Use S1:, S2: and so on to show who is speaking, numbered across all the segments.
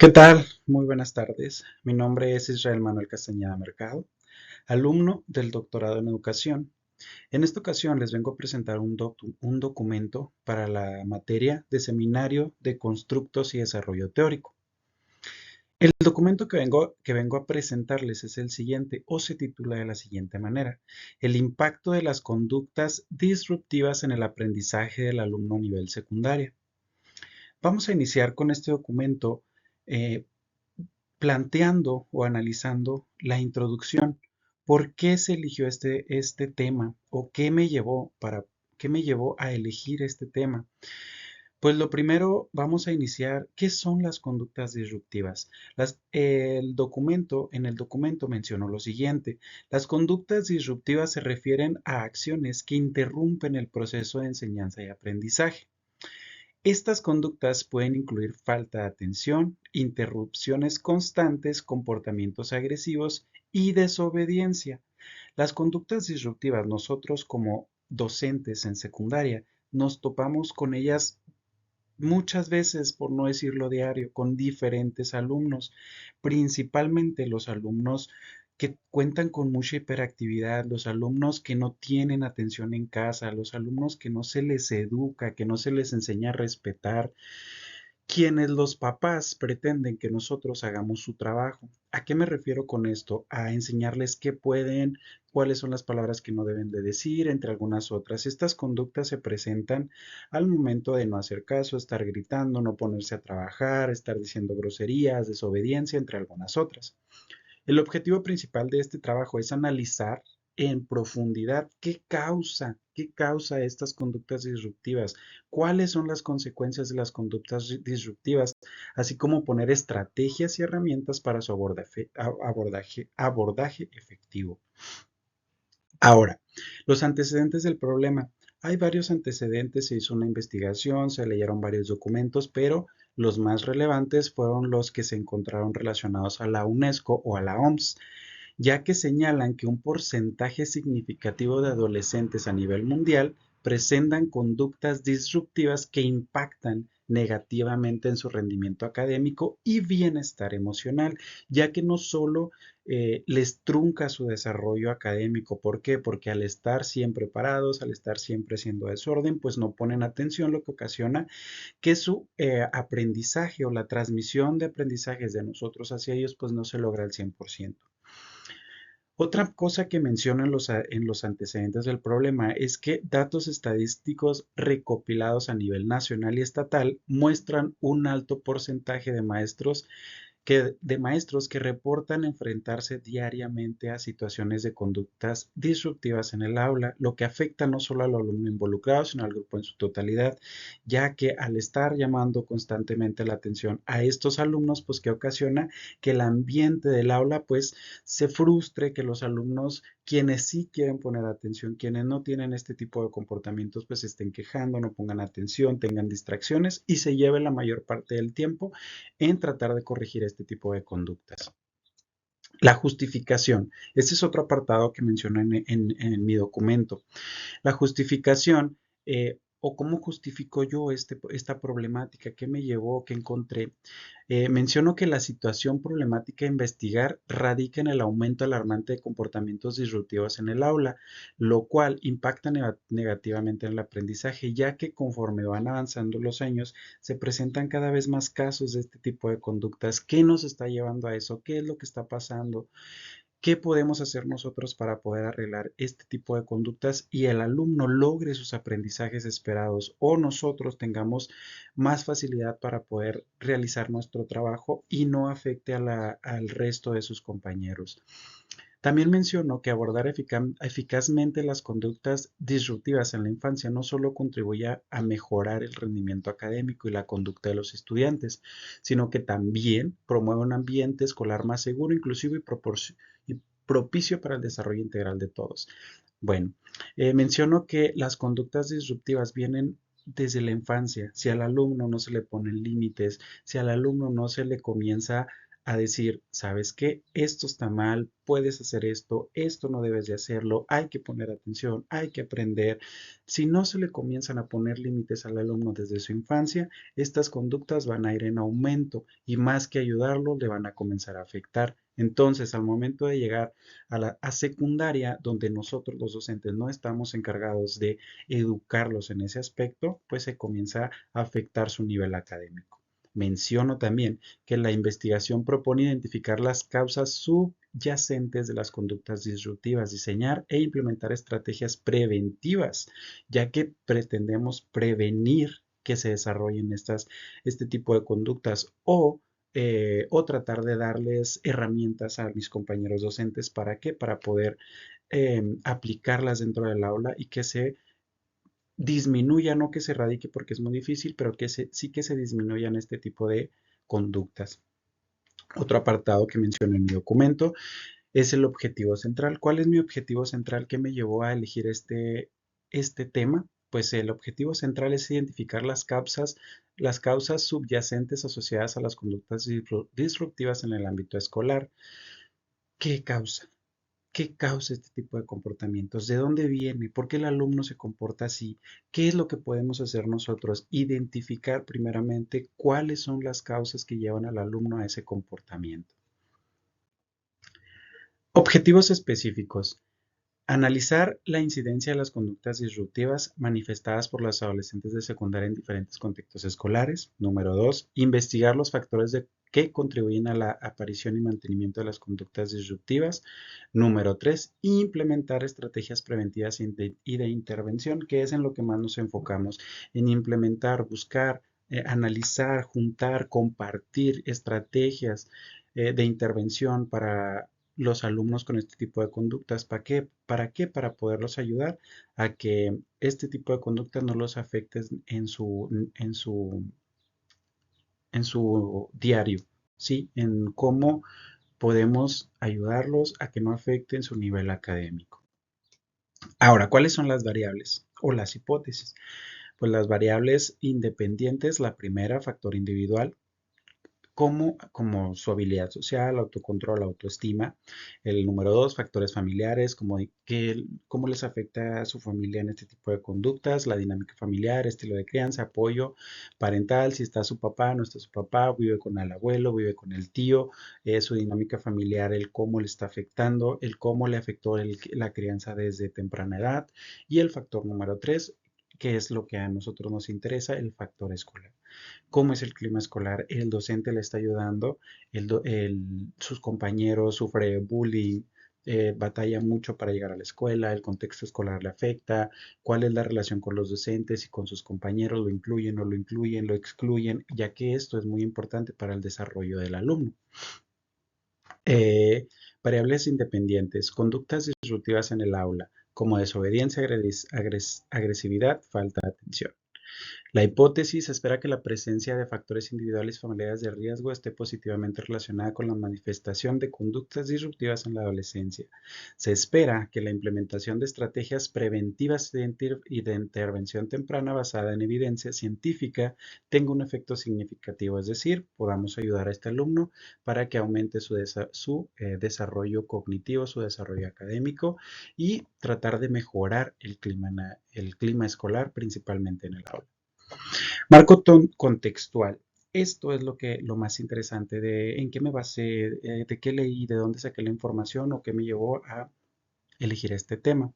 S1: ¿Qué tal? Muy buenas tardes. Mi nombre es Israel Manuel Castañeda Mercado, alumno del doctorado en educación. En esta ocasión les vengo a presentar un documento para la materia de Seminario de Constructos y Desarrollo Teórico. El documento que vengo a presentarles es el siguiente, o se titula de la siguiente manera: El impacto de las conductas disruptivas en el aprendizaje del alumno a nivel secundaria. Vamos a iniciar con este documento eh, planteando o analizando la introducción. ¿Por qué se eligió este tema? ¿O qué me llevó a elegir este tema? Pues lo primero, vamos a iniciar, ¿qué son las conductas disruptivas? En el documento mencionó lo siguiente: las conductas disruptivas se refieren a acciones que interrumpen el proceso de enseñanza y aprendizaje. Estas conductas pueden incluir falta de atención, interrupciones constantes, comportamientos agresivos y desobediencia. Las conductas disruptivas, nosotros como docentes en secundaria, nos topamos con ellas muchas veces, por no decirlo diario, con diferentes alumnos, principalmente los alumnos que cuentan con mucha hiperactividad, los alumnos que no tienen atención en casa, los alumnos que no se les educa, que no se les enseña a respetar, quienes los papás pretenden que nosotros hagamos su trabajo. ¿A qué me refiero con esto? A enseñarles qué pueden, cuáles son las palabras que no deben de decir, entre algunas otras. Estas conductas se presentan al momento de no hacer caso, estar gritando, no ponerse a trabajar, estar diciendo groserías, desobediencia, entre algunas otras. El objetivo principal de este trabajo es analizar en profundidad qué causa estas conductas disruptivas, cuáles son las consecuencias de las conductas disruptivas, así como poner estrategias y herramientas para su abordaje efectivo. Ahora, los antecedentes del problema. Hay varios antecedentes, se hizo una investigación, se leyeron varios documentos, pero los más relevantes fueron los que se encontraron relacionados a la UNESCO o a la OMS, ya que señalan que un porcentaje significativo de adolescentes a nivel mundial presentan conductas disruptivas que impactan negativamente en su rendimiento académico y bienestar emocional, ya que no solo les trunca su desarrollo académico. ¿Por qué? Porque al estar siempre parados, al estar siempre haciendo desorden, pues no ponen atención, lo que ocasiona que su aprendizaje o la transmisión de aprendizajes de nosotros hacia ellos pues no se logra al 100%. Otra cosa que menciono en los antecedentes del problema es que datos estadísticos recopilados a nivel nacional y estatal muestran un alto porcentaje de maestros que reportan enfrentarse diariamente a situaciones de conductas disruptivas en el aula, lo que afecta no solo al alumno involucrado, sino al grupo en su totalidad, ya que al estar llamando constantemente la atención a estos alumnos, pues que ocasiona que el ambiente del aula pues se frustre, que los alumnos, quienes sí quieren poner atención, quienes no tienen este tipo de comportamientos, pues estén quejando, no pongan atención, tengan distracciones y se lleve la mayor parte del tiempo en tratar de corregir este tipo de conductas. La justificación. Este es otro apartado que menciono en mi documento. La justificación, o cómo justifico yo esta problemática, qué me llevó, qué encontré. Menciono que la situación problemática a investigar radica en el aumento alarmante de comportamientos disruptivos en el aula, lo cual impacta negativamente en el aprendizaje, ya que conforme van avanzando los años, se presentan cada vez más casos de este tipo de conductas. ¿Qué nos está llevando a eso? ¿Qué es lo que está pasando? ¿Qué podemos hacer nosotros para poder arreglar este tipo de conductas y el alumno logre sus aprendizajes esperados, o nosotros tengamos más facilidad para poder realizar nuestro trabajo y no afecte al resto de sus compañeros? También menciono que abordar eficazmente las conductas disruptivas en la infancia no solo contribuye a mejorar el rendimiento académico y la conducta de los estudiantes, sino que también promueve un ambiente escolar más seguro, inclusivo y propicio para el desarrollo integral de todos. Bueno, menciono que las conductas disruptivas vienen desde la infancia. Si al alumno no se le ponen límites, si al alumno no se le comienza a decir, ¿sabes qué? Esto está mal, puedes hacer esto no debes de hacerlo, hay que poner atención, hay que aprender. Si no se le comienzan a poner límites al alumno desde su infancia, estas conductas van a ir en aumento y más que ayudarlo, le van a comenzar a afectar. Entonces, al momento de llegar a secundaria, donde nosotros los docentes no estamos encargados de educarlos en ese aspecto, pues se comienza a afectar su nivel académico. Menciono también que la investigación propone identificar las causas subyacentes de las conductas disruptivas, diseñar e implementar estrategias preventivas, ya que pretendemos prevenir que se desarrollen este tipo de conductas o tratar de darles herramientas a mis compañeros docentes. ¿Para qué? Para poder aplicarlas dentro del aula y que se disminuya, no que se erradique porque es muy difícil, pero sí que se disminuyan este tipo de conductas. Otro apartado que menciono en mi documento es el objetivo central. ¿Cuál es mi objetivo central que me llevó a elegir este tema? Pues el objetivo central es identificar las causas subyacentes asociadas a las conductas disruptivas en el ámbito escolar. ¿Qué causa? ¿Qué causa este tipo de comportamientos? ¿De dónde viene? ¿Por qué el alumno se comporta así? ¿Qué es lo que podemos hacer nosotros? Identificar primeramente cuáles son las causas que llevan al alumno a ese comportamiento. Objetivos específicos. Analizar la incidencia de las conductas disruptivas manifestadas por los adolescentes de secundaria en diferentes contextos escolares. Número 2. Investigar los factores que contribuyen a la aparición y mantenimiento de las conductas disruptivas. Número 3. Implementar estrategias preventivas y de intervención, que es en lo que más nos enfocamos, en implementar, buscar, analizar, juntar, compartir estrategias de intervención para los alumnos con este tipo de conductas. ¿Para qué? ¿Para qué? Para poderlos ayudar a que este tipo de conductas no los afecte en su diario, ¿sí? En cómo podemos ayudarlos a que no afecten su nivel académico. Ahora, ¿cuáles son las variables o las hipótesis? Pues las variables independientes, la primera, factor individual, como su habilidad social, autocontrol, autoestima. El número 2, factores familiares, cómo les afecta a su familia en este tipo de conductas, la dinámica familiar, estilo de crianza, apoyo parental, si está su papá, no está su papá, vive con el abuelo, vive con el tío, su dinámica familiar, el cómo le está afectando, el cómo le afectó la crianza desde temprana edad. Y el factor número 3, que es lo que a nosotros nos interesa, el factor escolar. ¿Cómo es el clima escolar? El docente le está ayudando, sus compañeros sufre bullying, batalla mucho para llegar a la escuela, el contexto escolar le afecta, cuál es la relación con los docentes y con sus compañeros, lo incluyen, no lo incluyen, lo excluyen, ya que esto es muy importante para el desarrollo del alumno. Eh, Variables independientes, conductas disruptivas en el aula, como desobediencia, agresividad, falta de atención. La hipótesis espera que la presencia de factores individuales y familiares de riesgo esté positivamente relacionada con la manifestación de conductas disruptivas en la adolescencia. Se espera que la implementación de estrategias preventivas y de intervención temprana basada en evidencia científica tenga un efecto significativo, es decir, podamos ayudar a este alumno para que aumente su desarrollo cognitivo, su desarrollo académico y tratar de mejorar el clima escolar, principalmente en el aula. Marco contextual. Esto es lo más interesante de en qué me basé, de qué leí, de dónde saqué la información o qué me llevó a elegir este tema.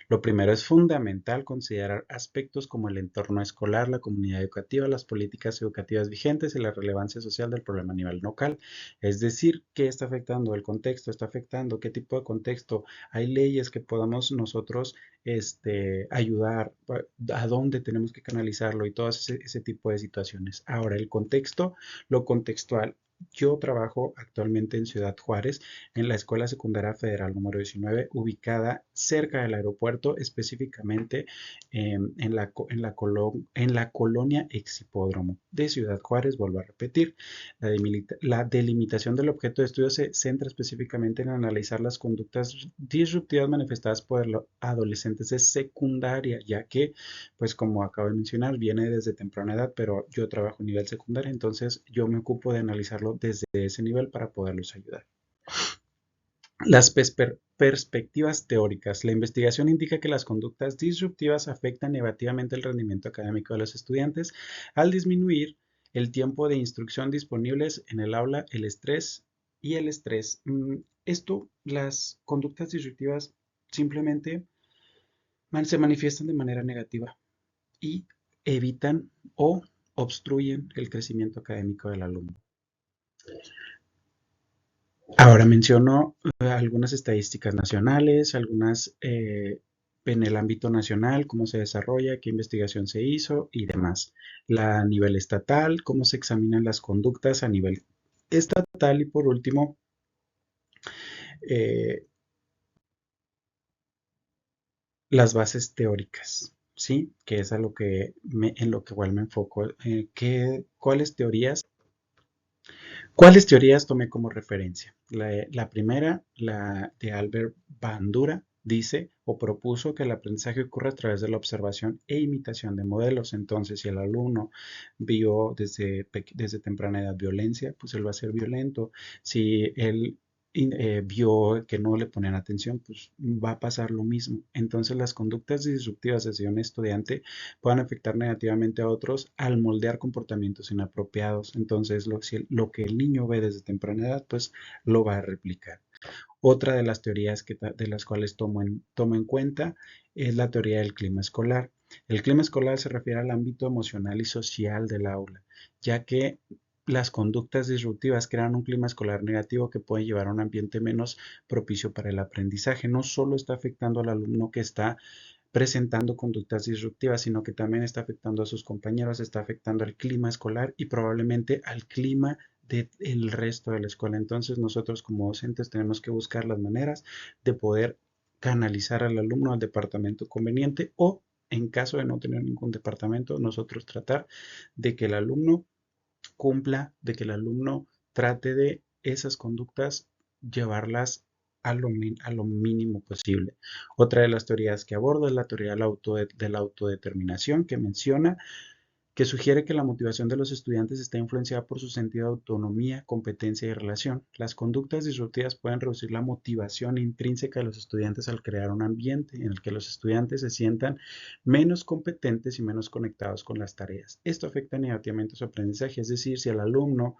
S1: Lo primero es fundamental considerar aspectos como el entorno escolar, la comunidad educativa, las políticas educativas vigentes y la relevancia social del problema a nivel local. Es decir, ¿qué está afectando? El contexto está afectando, qué tipo de contexto. Hay leyes que podamos nosotros ayudar, a dónde tenemos que canalizarlo y todo ese tipo de situaciones. Ahora, el contexto, lo contextual. Yo trabajo actualmente en Ciudad Juárez, en la Escuela Secundaria Federal número 19, ubicada cerca del aeropuerto, específicamente en la colonia Exhipódromo de Ciudad Juárez. Vuelvo a repetir, la delimitación del objeto de estudio se centra específicamente en analizar las conductas disruptivas manifestadas por los adolescentes de secundaria, ya que, pues como acabo de mencionar, viene desde temprana edad, pero yo trabajo a nivel secundario, entonces yo me ocupo de analizar hacerlo desde ese nivel para poderlos ayudar. Las perspectivas teóricas. La investigación indica que las conductas disruptivas afectan negativamente el rendimiento académico de los estudiantes al disminuir el tiempo de instrucción disponibles en el aula, el estrés y el estrés. Las conductas disruptivas simplemente se manifiestan de manera negativa y evitan o obstruyen el crecimiento académico del alumno. Ahora menciono algunas estadísticas nacionales, algunas en el ámbito nacional, cómo se desarrolla, qué investigación se hizo y demás. A nivel estatal, cómo se examinan las conductas a nivel estatal y por último, eh, las bases teóricas, ¿sí? Que es a lo que en lo que igual me enfoco. ¿Cuáles teorías tomé como referencia? La primera, la de Albert Bandura, dice o propuso que el aprendizaje ocurre a través de la observación e imitación de modelos. Entonces, si el alumno vio desde temprana edad violencia, pues él va a ser violento. Si él vio que no le ponían atención, pues va a pasar lo mismo. Entonces, las conductas disruptivas desde un estudiante pueden afectar negativamente a otros al moldear comportamientos inapropiados. Entonces, lo que el niño ve desde temprana edad, pues lo va a replicar. Otra de las teorías de las cuales tomo en cuenta es la teoría del clima escolar. El clima escolar se refiere al ámbito emocional y social del aula, ya que las conductas disruptivas crean un clima escolar negativo que puede llevar a un ambiente menos propicio para el aprendizaje. No solo está afectando al alumno que está presentando conductas disruptivas, sino que también está afectando a sus compañeros, está afectando al clima escolar y probablemente al clima del resto de la escuela. Entonces nosotros como docentes tenemos que buscar las maneras de poder canalizar al alumno al departamento conveniente o en caso de no tener ningún departamento, nosotros tratar de que el alumno cumpla, de que el alumno trate de esas conductas llevarlas a lo mínimo posible. Otra de las teorías que abordo es la teoría de la autodeterminación que menciona que sugiere que la motivación de los estudiantes está influenciada por su sentido de autonomía, competencia y relación. Las conductas disruptivas pueden reducir la motivación intrínseca de los estudiantes al crear un ambiente en el que los estudiantes se sientan menos competentes y menos conectados con las tareas. Esto afecta negativamente su aprendizaje, es decir, si el alumno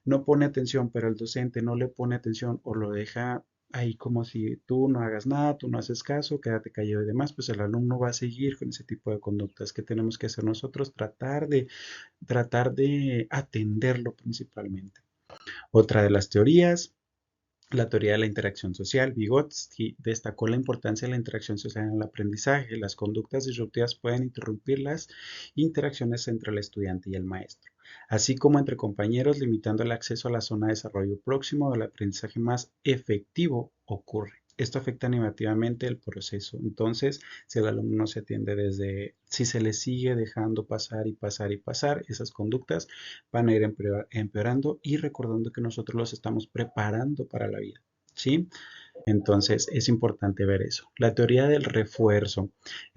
S1: no pone atención, pero el docente no le pone atención o lo deja ahí como si tú no hagas nada, tú no haces caso, quédate callado y demás, pues el alumno va a seguir con ese tipo de conductas. ¿Qué tenemos que hacer nosotros? Tratar de atenderlo principalmente. Otra de las teorías, la teoría de la interacción social. Vygotsky destacó la importancia de la interacción social en el aprendizaje. Las conductas disruptivas pueden interrumpir las interacciones entre el estudiante y el maestro, así como entre compañeros, limitando el acceso a la zona de desarrollo próximo del aprendizaje más efectivo ocurre. Esto afecta negativamente el proceso. Entonces, si el alumno no se atiende si se le sigue dejando pasar y pasar y pasar, esas conductas van a ir empeorando y recordando que nosotros los estamos preparando para la vida, ¿sí? Entonces es importante ver eso. La teoría del refuerzo.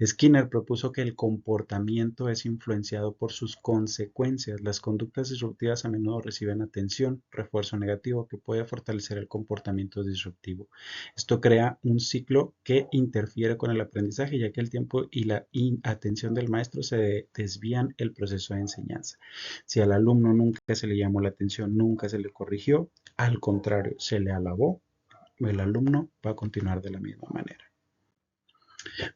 S1: Skinner propuso que el comportamiento es influenciado por sus consecuencias. Las conductas disruptivas a menudo reciben atención, refuerzo negativo que puede fortalecer el comportamiento disruptivo. Esto crea un ciclo que interfiere con el aprendizaje, ya que el tiempo y la atención del maestro se desvían el proceso de enseñanza. Si al alumno nunca se le llamó la atención, nunca se le corrigió, al contrario, se le alabó, el alumno va a continuar de la misma manera.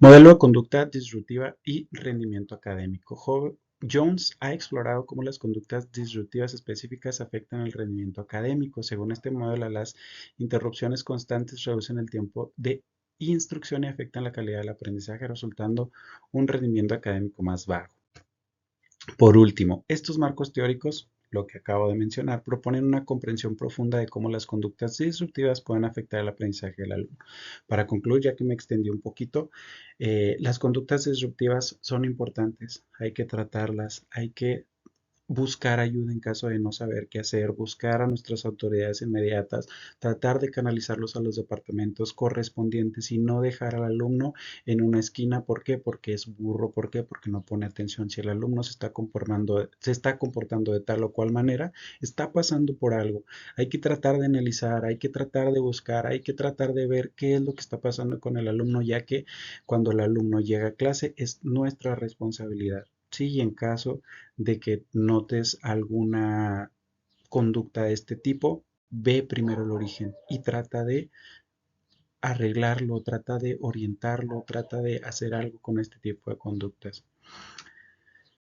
S1: Modelo de conducta disruptiva y rendimiento académico. Jones ha explorado cómo las conductas disruptivas específicas afectan el rendimiento académico. Según este modelo, las interrupciones constantes reducen el tiempo de instrucción y afectan la calidad del aprendizaje, resultando un rendimiento académico más bajo. Por último, estos marcos teóricos, lo que acabo de mencionar, proponen una comprensión profunda de cómo las conductas disruptivas pueden afectar el aprendizaje del alumno. Para concluir, ya que me extendí un poquito, las conductas disruptivas son importantes, hay que tratarlas, hay que buscar ayuda en caso de no saber qué hacer, buscar a nuestras autoridades inmediatas, tratar de canalizarlos a los departamentos correspondientes y no dejar al alumno en una esquina. ¿Por qué? Porque es burro. ¿Por qué? Porque no pone atención. Si el alumno se está comportando de tal o cual manera, está pasando por algo. Hay que tratar de analizar, hay que tratar de buscar, hay que tratar de ver qué es lo que está pasando con el alumno, ya que cuando el alumno llega a clase es nuestra responsabilidad. Sí, y en caso de que notes alguna conducta de este tipo, ve primero el origen y trata de arreglarlo, trata de orientarlo, trata de hacer algo con este tipo de conductas.